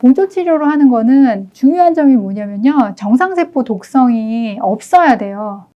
보조치료로 하는 거는 중요한 점이 뭐냐면요. 정상세포 독성이 없어야 돼요.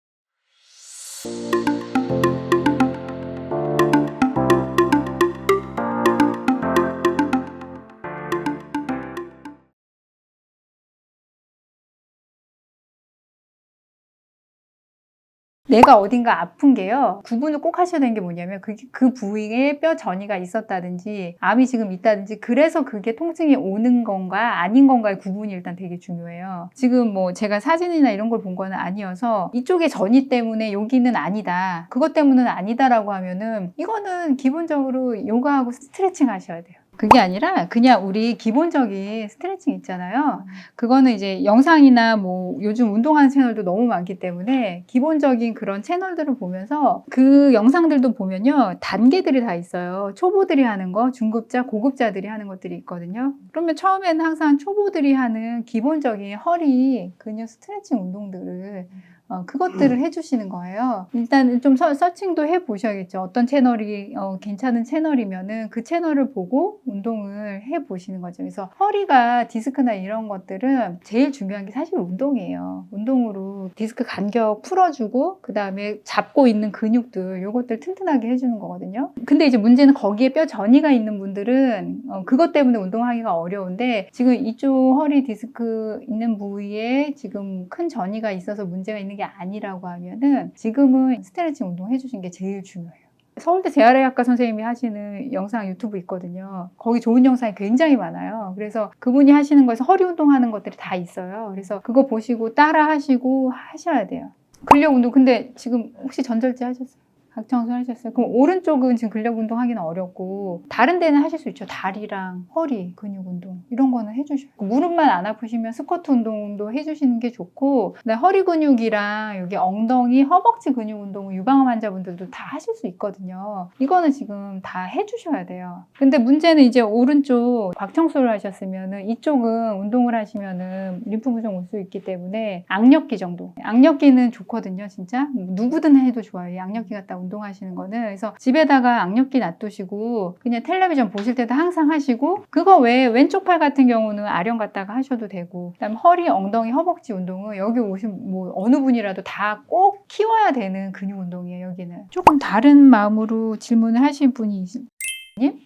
내가 어딘가 아픈 게요. 구분을 꼭 하셔야 되는 게 뭐냐면 그 부위에 뼈 전이가 있었다든지 암이 지금 있다든지 그래서 그게 통증이 오는 건가 아닌 건가의 구분이 일단 되게 중요해요. 지금 뭐 제가 사진이나 이런 걸 본 거는 아니어서 이쪽에 전이 때문에 여기는 아니다. 그것 때문은 아니다라고 하면은 이거는 기본적으로 요가하고 스트레칭 하셔야 돼요. 그게 아니라 그냥 우리 기본적인 스트레칭 있잖아요. 그거는 이제 영상이나 뭐 요즘 운동하는 채널도 너무 많기 때문에 기본적인 그런 채널들을 보면서 그 영상들도 보면요. 단계들이 다 있어요. 초보들이 하는 거, 중급자, 고급자들이 하는 것들이 있거든요. 그러면 처음에는 항상 초보들이 하는 기본적인 허리 근육 스트레칭 운동들을 그것들을 해주시는 거예요. 일단 좀 서칭도 해보셔야겠죠. 어떤 채널이 괜찮은 채널이면은 그 채널을 보고 운동을 해보시는 거죠. 그래서 허리가 디스크나 이런 것들은 제일 중요한 게 사실 운동이에요. 운동으로 디스크 간격 풀어주고 그 다음에 잡고 있는 근육들 요것들 튼튼하게 해주는 거거든요. 근데 이제 문제는 거기에 뼈 전이가 있는 분들은 그것 때문에 운동하기가 어려운데 지금 이쪽 허리 디스크 있는 부위에 지금 큰 전이가 있어서 문제가 있는 게 아니라고 하면은 지금은 스트레칭 운동 해주신 게 제일 중요해요. 서울대 재활의학과 선생님이 하시는 영상 유튜브 있거든요. 거기 좋은 영상이 굉장히 많아요. 그래서 그분이 하시는 거에서 허리 운동하는 것들이 다 있어요. 그래서 그거 보시고 따라 하시고 하셔야 돼요. 근력 운동 근데 지금 혹시 전절제 하셨어요? 각청소 하셨어요? 그럼 오른쪽은 지금 근력 운동 하기는 어렵고 다른 데는 하실 수 있죠. 다리랑 허리 근육 운동 이런 거는 해주셔요. 무릎만 안 아프시면 스쿼트 운동도 해주시는 게 좋고 허리 근육이랑 여기 엉덩이, 허벅지 근육 운동은 유방암 환자분들도 다 하실 수 있거든요. 이거는 지금 다 해주셔야 돼요. 근데 문제는 이제 오른쪽 곽청소를 하셨으면은 이쪽은 운동을 하시면은 림프 부종 올 수 있기 때문에 악력기 정도. 악력기는 좋거든요, 진짜. 누구든 해도 좋아요. 악력기 갖다 운동하시는 거는. 그래서 집에다가 악력기 놔두시고 그냥 텔레비전 보실 때도 항상 하시고 그거 외에 왼쪽 팔 같은 경우는 아령 갖다가 하셔도 되고 그다음에 허리, 엉덩이, 허벅지 운동은 여기 오신 뭐 어느 분이라도 다 꼭 키워야 되는 근육 운동이에요. 여기는 조금 다른 마음으로 질문을 하신 분이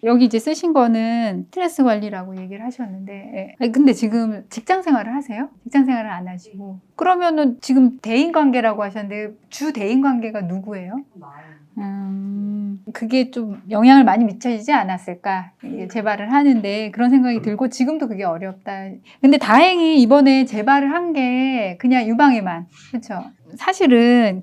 여기 이제 쓰신 거는 스트레스 관리라고 얘기를 하셨는데 근데 지금 직장 생활을 하세요? 직장 생활을 안 하시고 그러면은 지금 대인 관계라고 하셨는데 주 대인 관계가 누구예요? 그게 좀 영향을 많이 미치지 않았을까 재발을 하는데 그런 생각이 들고 지금도 그게 어렵다. 근데 다행히 이번에 재발을 한 게 그냥 유방에만 그렇죠. 사실은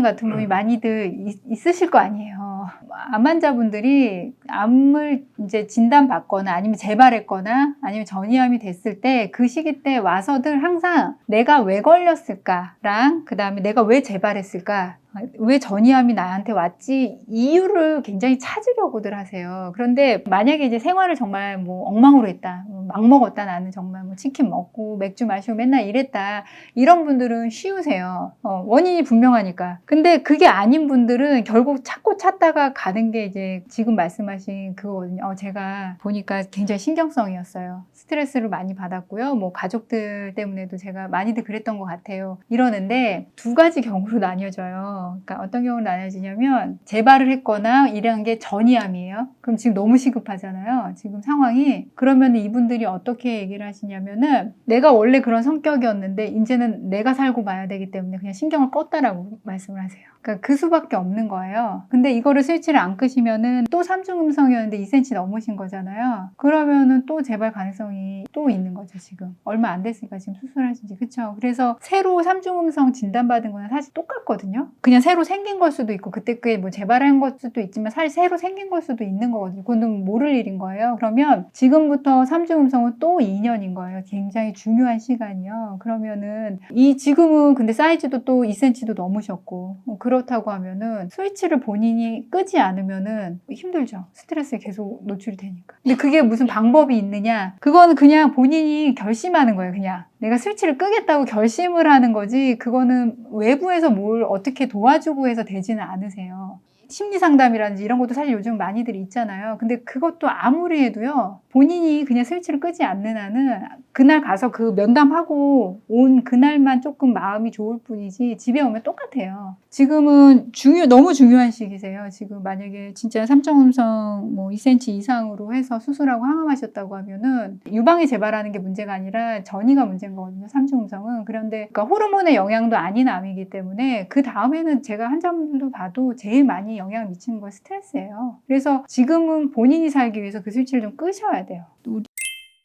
같은 분이 많이들 있으실 거 아니에요. 암 환자분들이 암을 이제 진단받거나 아니면 재발했거나 아니면 전이암이 됐을 때 그 시기 때 와서들 항상 내가 왜 걸렸을까랑 그 다음에 내가 왜 재발했을까 왜 전이암이 나한테 왔지 이유를 굉장히 찾으려고들 하세요. 그런데 만약에 이제 생활을 정말 뭐 엉망으로 했다, 막 먹었다 나는 정말 뭐 치킨 먹고 맥주 마시고 맨날 이랬다 이런 분들은 쉬우세요. 원인이 분명하니까. 근데 그게 아닌 분들은 결국 찾고 찾다가 가는 게 이제 지금 말씀하신 그거거든요. 제가 보니까 굉장히 신경성이었어요. 스트레스를 많이 받았고요. 뭐 가족들 때문에도 제가 많이들 그랬던 것 같아요. 이러는데 두 가지 경우로 나뉘어져요. 그러니까 어떤 경우로 나눠지냐면 재발을 했거나 이런 게 전이암이에요. 그럼 지금 너무 시급하잖아요. 지금 상황이. 그러면 이분들이 어떻게 얘기를 하시냐면은 내가 원래 그런 성격이었는데 이제는 내가 살고 봐야 되기 때문에 그냥 신경을 껐다라고 말씀을 하세요. 그러니까 그 수밖에 없는 거예요. 근데 이거를 스위치를 안 끄시면은 또 3중 음성이었는데 2cm 넘으신 거잖아요. 그러면은 또 재발 가능성이 또 있는 거죠, 지금. 얼마 안 됐으니까 지금 수술하신 지. 그쵸? 그래서 새로 3중 음성 진단받은 거는 사실 똑같거든요. 그냥 새로 생긴 걸 수도 있고 그때 꽤 뭐 재발한 걸 수도 있지만 사실 새로 생긴 걸 수도 있는 거거든요. 그건 모를 일인 거예요. 그러면 지금부터 3중 음성은 또 2년인 거예요. 굉장히 중요한 시간이요. 그러면은 지금은 근데 사이즈도 또 2cm도 넘으셨고 그렇다고 하면은 스위치를 본인이 끄지 않으면은 힘들죠. 스트레스에 계속 노출이 되니까. 근데 그게 무슨 방법이 있느냐? 그거는 그냥 본인이 결심하는 거예요. 그냥 내가 스위치를 끄겠다고 결심을 하는 거지 그거는 외부에서 뭘 어떻게 도와주고 해서 되지는 않으세요. 심리 상담이라든지 이런 것도 사실 요즘 많이들 있잖아요. 근데 그것도 아무리 해도요, 본인이 그냥 스위치를 끄지 않는 한은 그날 가서 그 면담하고 온 그날만 조금 마음이 좋을 뿐이지 집에 오면 똑같아요. 지금은 너무 중요한 시기세요. 지금 만약에 진짜 3차 음성 뭐 2cm 이상으로 해서 수술하고 항암하셨다고 하면은 유방이 재발하는 게 문제가 아니라 전이가 문제인 거거든요. 3중 음성은. 그런데 그러니까 호르몬의 영향도 아닌 암이기 때문에 그 다음에는 제가 환자분들도 봐도 제일 많이 영향을 미치는 건 스트레스예요. 그래서 지금은 본인이 살기 위해서 그 스위치를 좀 끄셔야 돼요. 우리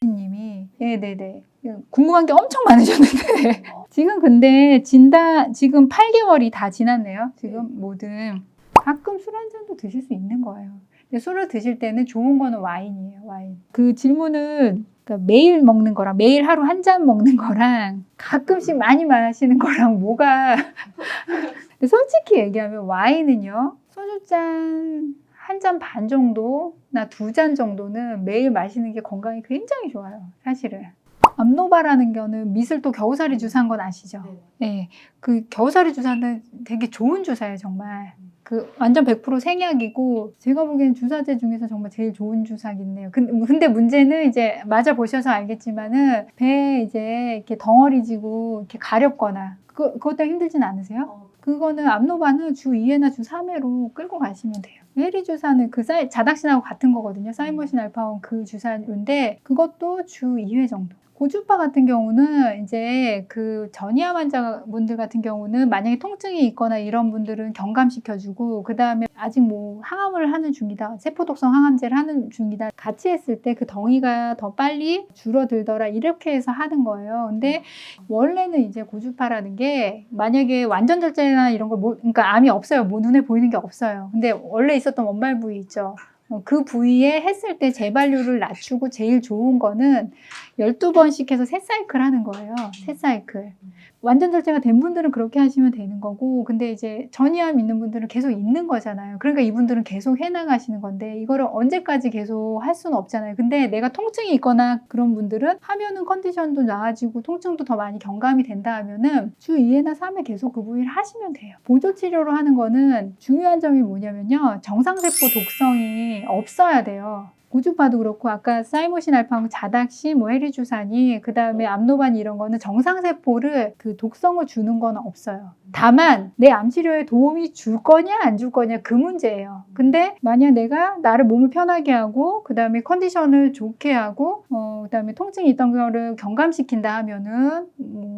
님이 네네네 궁금한 게 엄청 많으셨는데 지금 근데 지금 8개월이 다 지났네요. 지금 뭐든 가끔 술 한 잔도 드실 수 있는 거예요. 근데 술을 드실 때는 좋은 거는 와인이에요. 와인. 그 질문은 그러니까 매일 먹는 거랑 매일 하루 한 잔 먹는 거랑 가끔씩 많이 마시는 거랑 뭐가 근데 솔직히 얘기하면 와인은요 소주잔 한 잔 반 정도나 2잔 정도는 매일 마시는 게 건강에 굉장히 좋아요. 사실은. 암노바라는 거는 미슬도 겨우살이 주사인 건 아시죠? 네. 그 겨우살이 주사는 되게 좋은 주사예요, 정말. 그 완전 100% 생약이고 제가 보기엔 주사제 중에서 정말 제일 좋은 주사긴 해요. 근데 문제는 이제 맞아 보셔서 알겠지만은 배에 이제 이렇게 덩어리 지고 이렇게 가렵거나 그것 때문에 힘들진 않으세요? 그거는 암노바는 주 2회나 주 3회로 끌고 가시면 돼요. 해리 주사는 그 자닥신하고 같은 거거든요. 사이머신 알파온 그 주사인데 그것도 주 2회 정도. 고주파 같은 경우는 이제 그 전이암 환자분들 같은 경우는 만약에 통증이 있거나 이런 분들은 경감시켜주고 그 다음에 아직 뭐 항암을 하는 중이다. 세포독성 항암제를 하는 중이다. 같이 했을 때 그 덩이가 더 빨리 줄어들더라. 이렇게 해서 하는 거예요. 근데 원래는 이제 고주파라는 게 만약에 완전 절제나 이런 걸 그러니까 암이 없어요. 뭐 눈에 보이는 게 없어요. 근데 원래 있었던 원발 부위 있죠. 그 부위에 했을 때 재발률을 낮추고 제일 좋은 거는 12번씩 해서 3사이클 하는 거예요. 3사이클. 완전 절제가 된 분들은 그렇게 하시면 되는 거고 근데 이제 전이암 있는 분들은 계속 있는 거잖아요. 그러니까 이분들은 계속 해나가시는 건데 이거를 언제까지 계속 할 수는 없잖아요. 근데 내가 통증이 있거나 그런 분들은 하면은 컨디션도 나아지고 통증도 더 많이 경감이 된다 하면은 주 2회나 3회 계속 그 부위를 하시면 돼요. 보조치료로 하는 거는 중요한 점이 뭐냐면요. 정상세포 독성이 없어야 돼요. 고주파도 그렇고 아까 사이모신 알파온 자닥시, 뭐 해리주사니 그 다음에 암노반 이런 거는 정상세포를 그 독성을 주는 건 없어요. 다만 내 암치료에 도움이 줄 거냐 안 줄 거냐 그 문제예요. 근데 만약 내가 나를 몸을 편하게 하고 그 다음에 컨디션을 좋게 하고 그 다음에 통증이 있던 거를 경감시킨다 하면은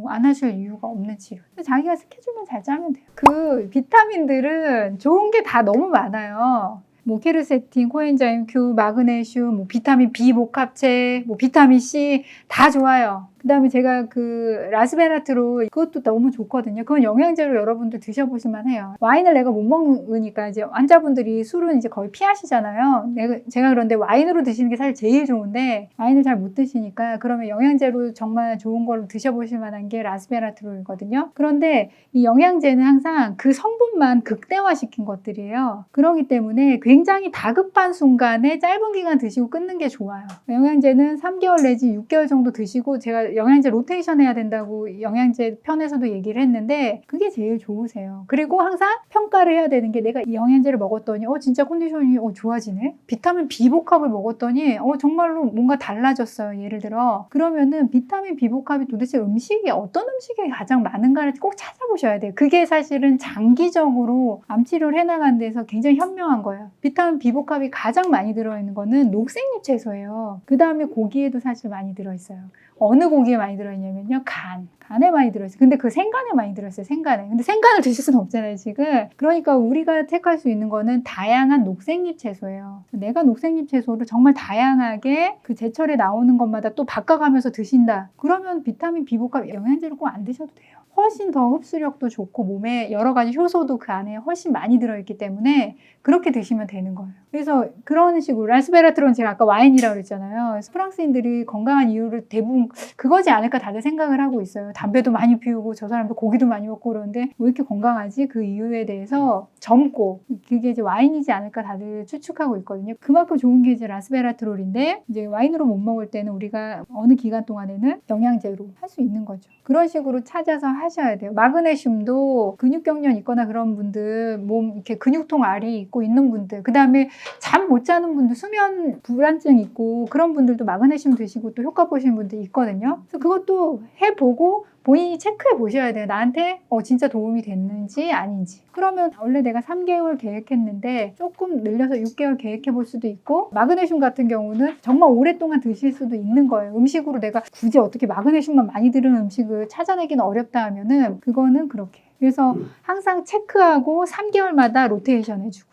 안 하실 이유가 없는 치료. 자기가 스케줄만 잘 짜면 돼요. 그 비타민들은 좋은 게 다 너무 많아요. 뭐 케르세틴, 코엔자임 Q, 마그네슘, 뭐 비타민 B 복합체, 뭐 비타민 C 다 좋아요. 그 다음에 제가 그 라스베라트롤 그것도 너무 좋거든요. 그건 영양제로 여러분들 드셔보실만 해요. 와인을 내가 못 먹으니까 이제 환자분들이 술은 이제 거의 피하시잖아요. 제가 그런데 와인으로 드시는 게 사실 제일 좋은데 와인을 잘 못 드시니까 그러면 영양제로 정말 좋은 걸로 드셔보실 만한 게 라스베라트롤이거든요. 그런데 이 영양제는 항상 그 성분만 극대화시킨 것들이에요. 그렇기 때문에 굉장히 다급한 순간에 짧은 기간 드시고 끊는 게 좋아요. 영양제는 3개월 내지 6개월 정도 드시고 제가 영양제 로테이션 해야 된다고 영양제 편에서도 얘기를 했는데 그게 제일 좋으세요. 그리고 항상 평가를 해야 되는 게 내가 이 영양제를 먹었더니 진짜 컨디션이 좋아지네. 비타민 비복합을 먹었더니 정말로 뭔가 달라졌어요. 예를 들어 그러면은 비타민 비복합이 도대체 음식이 어떤 음식이 가장 많은가를 꼭 찾아보셔야 돼요. 그게 사실은 장기적으로 암치료를 해나가는 데서 굉장히 현명한 거예요. 비타민 비복합이 가장 많이 들어있는 거는 녹색잎 채소예요. 그 다음에 고기에도 사실 많이 들어있어요. 어느 고기에 많이 들어있냐면요. 간에 많이 들어있어요. 근데 그 생간에 많이 들어있어요. 생간에. 근데 생간을 드실 수는 없잖아요, 지금. 그러니까 우리가 택할 수 있는 거는 다양한 녹색잎 채소예요. 내가 녹색잎 채소를 정말 다양하게 그 제철에 나오는 것마다 또 바꿔가면서 드신다. 그러면 비타민 B복합 영양제를 꼭 안 드셔도 돼요. 훨씬 더 흡수력도 좋고 몸에 여러 가지 효소도 그 안에 훨씬 많이 들어있기 때문에 그렇게 드시면 되는 거예요. 그래서 그런 식으로 라스베라트론 제가 아까 와인이라고 그랬잖아요. 그래서 프랑스인들이 건강한 이유를 대부분 그거지 않을까 다들 생각을 하고 있어요. 담배도 많이 피우고 저 사람도 고기도 많이 먹고 그러는데 왜 이렇게 건강하지? 그 이유에 대해서 젊고 그게 이제 와인이지 않을까 다들 추측하고 있거든요. 그만큼 좋은 게 이제 라스베라트롤인데 이제 와인으로 못 먹을 때는 우리가 어느 기간 동안에는 영양제로 할 수 있는 거죠. 그런 식으로 찾아서 하셔야 돼요. 마그네슘도 근육경련 있거나 그런 분들, 몸 이렇게 근육통 알이 있고 있는 분들, 그 다음에 잠 못 자는 분들, 수면 불안증 있고 그런 분들도 마그네슘 드시고 또 효과 보시는 분들 있거든요. 그래서 그것도 해보고 본인이 체크해 보셔야 돼요. 나한테 진짜 도움이 됐는지 아닌지. 그러면 원래 내가 3개월 계획했는데 조금 늘려서 6개월 계획해 볼 수도 있고, 마그네슘 같은 경우는 정말 오랫동안 드실 수도 있는 거예요. 음식으로 내가 굳이 어떻게 마그네슘만 많이 들은 음식을 찾아내기는 어렵다 하면은 그거는 그렇게. 그래서 항상 체크하고 3개월마다 로테이션 해주고.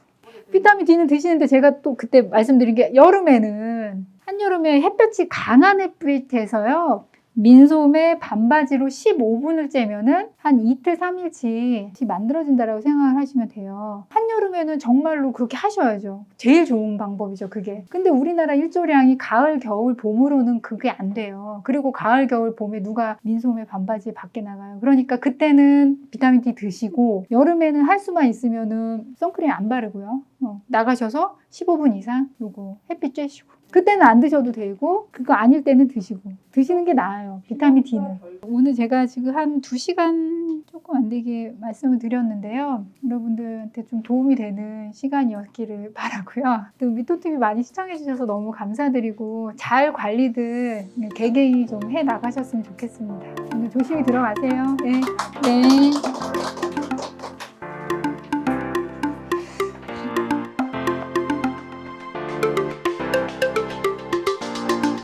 비타민 D는 드시는데 제가 또 그때 말씀드린 게 여름에는 한여름에 햇볕이 강한 햇빛에서요. 민소매 반바지로 15분을 째면은 한 이틀 3일치 만들어진다라고 생각을 하시면 돼요. 한여름에는 정말로 그렇게 하셔야죠. 제일 좋은 방법이죠, 그게. 근데 우리나라 일조량이 가을, 겨울, 봄으로는 그게 안 돼요. 그리고 가을, 겨울, 봄에 누가 민소매 반바지 밖에 나가요. 그러니까 그때는 비타민 D 드시고, 여름에는 할 수만 있으면은 선크림 안 바르고요. 나가셔서 15분 이상 요거 햇빛 쬐시고. 그때는 안 드셔도 되고 그거 아닐 때는 드시는 게 나아요. 비타민 D는. 오늘 제가 지금 한 2시간 조금 안 되게 말씀을 드렸는데요. 여러분들한테 좀 도움이 되는 시간이었기를 바라고요. 또 미토TV 많이 시청해 주셔서 너무 감사드리고 잘 관리들 개개인이 좀 해 나가셨으면 좋겠습니다. 오늘 조심히 들어가세요. 네.